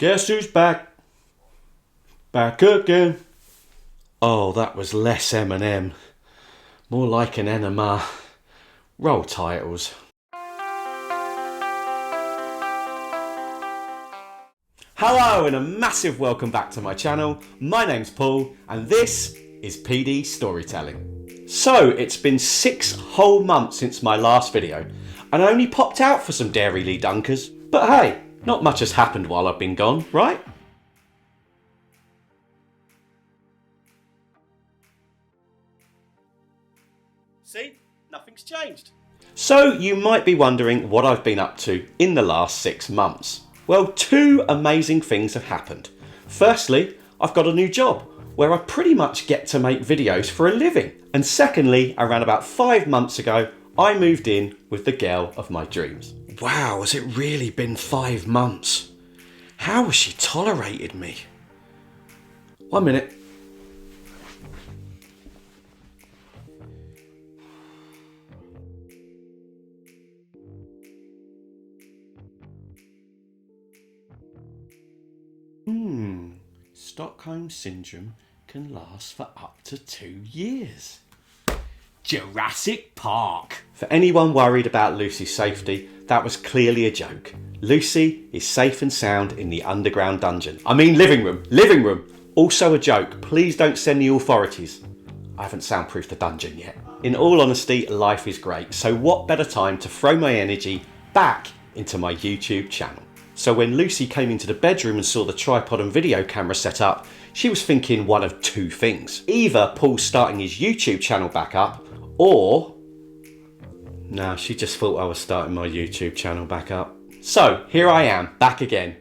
Guess who's back? Back again. Oh, that was less M&M. More like an enema. Roll titles. Hello and a massive welcome back to my channel. My name's Paul and this is PD Storytelling. So it's been 6 whole months since my last video and I only popped out for some Dairy Lee Dunkers. But hey, not much has happened while I've been gone, right? See, nothing's changed. So you might be wondering what I've been up to in the last 6 months. Well, 2 amazing things have happened. Firstly, I've got a new job where I pretty much get to make videos for a living. And secondly, around about 5 months ago, I moved in with the girl of my dreams. Wow, has it really been 5 months? How has she tolerated me? 1 minute. Stockholm Syndrome can last for up to 2 years. Jurassic Park. For anyone worried about Lucy's safety, that was clearly a joke. Lucy is safe and sound in the underground dungeon. I mean living room. Also a joke, please don't send the authorities. I haven't soundproofed the dungeon yet. In all honesty, life is great, so what better time to throw my energy back into my YouTube channel. So when Lucy came into the bedroom and saw the tripod and video camera set up, she was thinking one of 2 things. Either Paul's starting his YouTube channel back up, or... No, she just thought I was starting my YouTube channel back up. So here I am, back again.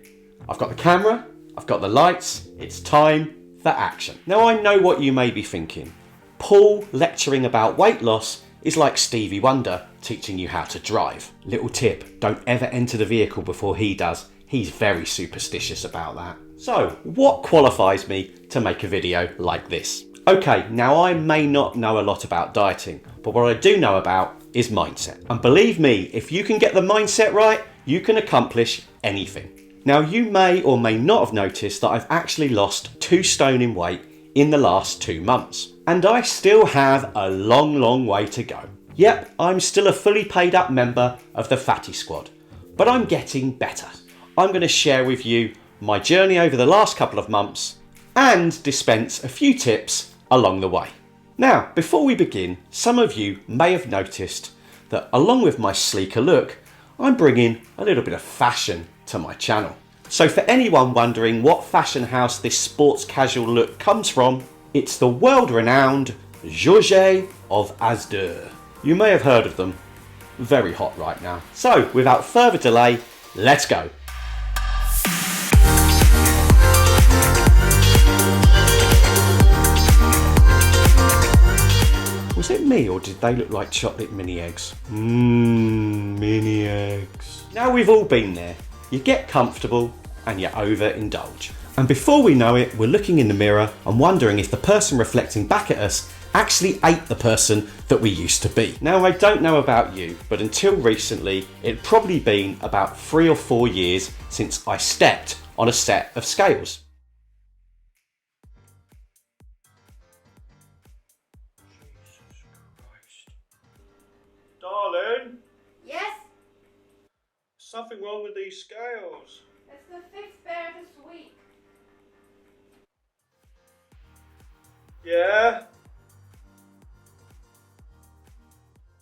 I've got the camera, I've got the lights, it's time for action. Now I know what you may be thinking. Paul lecturing about weight loss is like Stevie Wonder teaching you how to drive. Little tip, don't ever enter the vehicle before he does. He's very superstitious about that. So, what qualifies me to make a video like this? Okay, now I may not know a lot about dieting, but what I do know about is mindset. And believe me, if you can get the mindset right, you can accomplish anything. Now, you may or may not have noticed that I've actually lost 2 stone in weight in the last 2 months. And I still have a long way to go. Yep, I'm still a fully paid up member of the Fatty Squad, but I'm getting better. I'm going to share with you my journey over the last couple of months and dispense a few tips along the way. Now, before we begin, some of you may have noticed that along with my sleeker look, I'm bringing a little bit of fashion to my channel. So for anyone wondering what fashion house this sports casual look comes from, it's the world-renowned Georges of Asdur. You may have heard of them. Very hot right now. So, without further delay, let's go. Was it me or did they look like chocolate mini eggs? Mini eggs. Now we've all been there. You get comfortable and you overindulge. And before we know it, we're looking in the mirror and wondering if the person reflecting back at us actually ate the person that we used to be. Now, I don't know about you, but until recently, it'd probably been about 3 or 4 years since I stepped on a set of scales. Jesus Christ. Darling? Yes? Something wrong with these scales. It's the 5th pair this week. Yeah?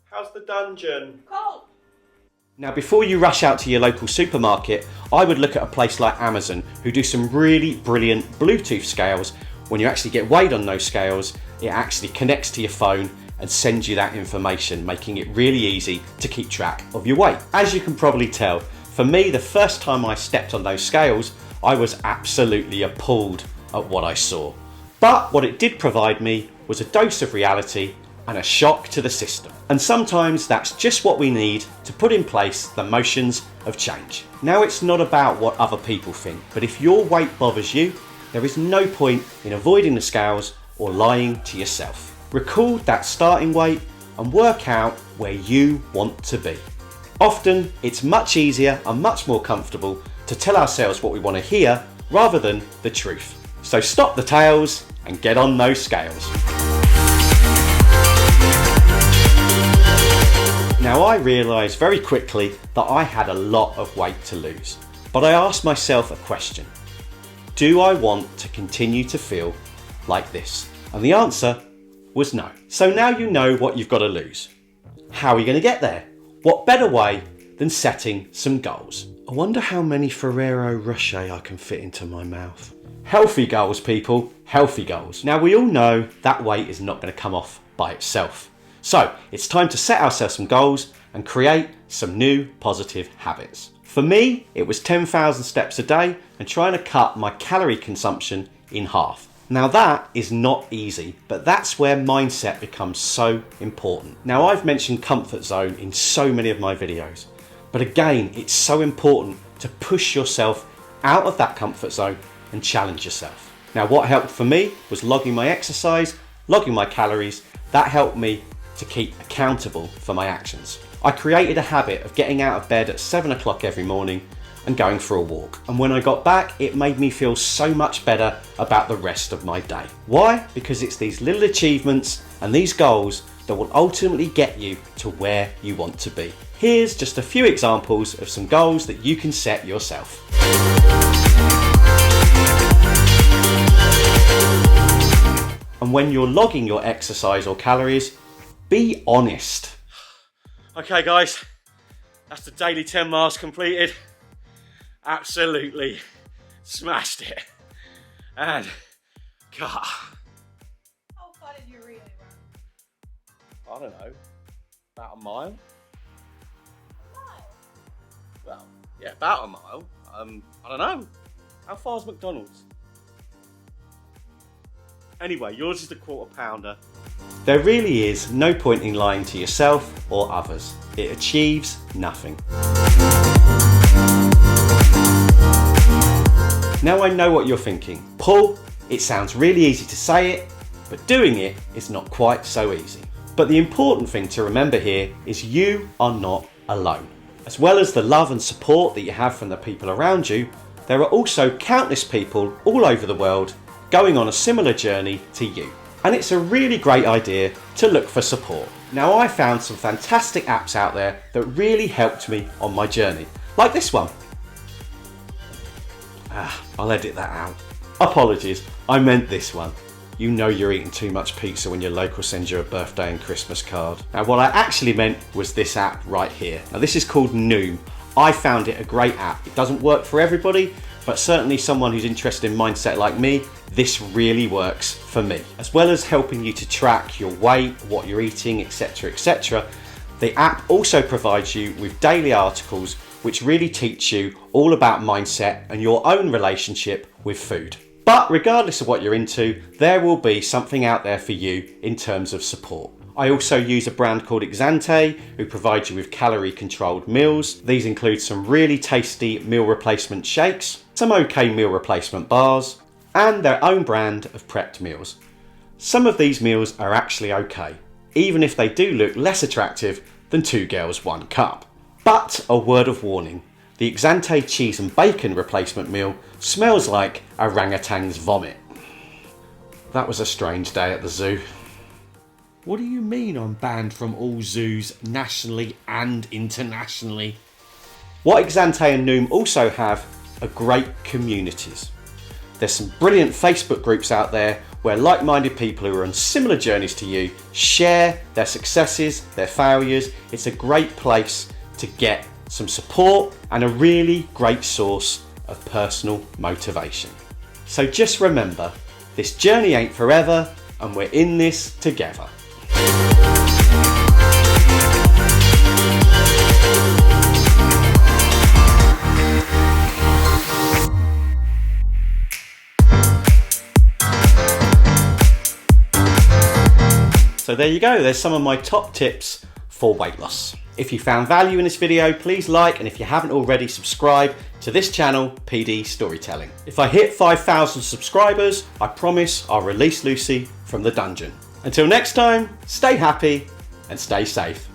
How's the dungeon? Cold. Now, before you rush out to your local supermarket, I would look at a place like Amazon, who do some really brilliant Bluetooth scales. When you actually get weighed on those scales, it actually connects to your phone and sends you that information, making it really easy to keep track of your weight. As you can probably tell, for me, the first time I stepped on those scales, I was absolutely appalled at what I saw. But what it did provide me was a dose of reality and a shock to the system. And sometimes that's just what we need to put in place the motions of change. Now, it's not about what other people think, but if your weight bothers you, there is no point in avoiding the scales or lying to yourself. Record that starting weight and work out where you want to be. Often, it's much easier and much more comfortable to tell ourselves what we want to hear rather than the truth. So stop the tales and get on those scales. Now I realised very quickly that I had a lot of weight to lose, but I asked myself a question. Do I want to continue to feel like this? And the answer was no. So now you know what you've got to lose. How are you going to get there? What better way than setting some goals? I wonder how many Ferrero Rocher I can fit into my mouth. Healthy goals, people, healthy goals. Now we all know that weight is not going to come off by itself. So it's time to set ourselves some goals and create some new positive habits. For me, it was 10,000 steps a day and trying to cut my calorie consumption in half. Now that is not easy, but that's where mindset becomes so important. Now I've mentioned comfort zone in so many of my videos, but again, it's so important to push yourself out of that comfort zone and challenge yourself. Now what helped for me was logging my exercise, logging my calories. That helped me to keep accountable for my actions. I created a habit of getting out of bed at 7 o'clock every morning and going for a walk. And when I got back, it made me feel so much better about the rest of my day. Why? Because it's these little achievements and these goals that will ultimately get you to where you want to be. Here's just a few examples of some goals that you can set yourself. And when you're logging your exercise or calories, be honest. Okay guys, that's the daily 10 miles completed. Absolutely smashed it. And, God. How far did you really run? I don't know, about a mile? A mile? Well, yeah, about a mile. I don't know. How far's McDonald's? Anyway, yours is the quarter pounder. There really is no point in lying to yourself or others. It achieves nothing. Now I know what you're thinking. Paul, it sounds really easy to say it, but doing it is not quite so easy. But the important thing to remember here is you are not alone. As well as the love and support that you have from the people around you, there are also countless people all over the world going on a similar journey to you. And it's a really great idea to look for support. Now I found some fantastic apps out there that really helped me on my journey, like this one. I'll edit that out. Apologies, I meant this one. You know you're eating too much pizza when your local sends you a birthday and Christmas card. Now what I actually meant was this app right here. Now this is called Noom. I found it a great app. It doesn't work for everybody, but certainly someone who's interested in mindset like me, this really works for me. As well as helping you to track your weight, what you're eating, etc., etc., the app also provides you with daily articles which really teach you all about mindset and your own relationship with food. But regardless of what you're into, there will be something out there for you in terms of support. I also use a brand called Exante, who provides you with calorie controlled meals. These include some really tasty meal replacement shakes, some okay meal replacement bars, and their own brand of prepped meals. Some of these meals are actually okay, even if they do look less attractive than 2 girls 1 cup. But a word of warning, the Exante cheese and bacon replacement meal smells like orangutan's vomit. That was a strange day at the zoo. What do you mean I'm banned from all zoos nationally and internationally? What Exante and Noom also have are great communities. There's some brilliant Facebook groups out there where like-minded people who are on similar journeys to you share their successes, their failures. It's a great place to get some support and a really great source of personal motivation. So just remember, this journey ain't forever and we're in this together. So there you go, there's some of my top tips for weight loss. If you found value in this video, please like, and if you haven't already, subscribe to this channel, PD Storytelling. If I hit 5,000 subscribers, I promise I'll release Lucy from the dungeon. Until next time, stay happy and stay safe.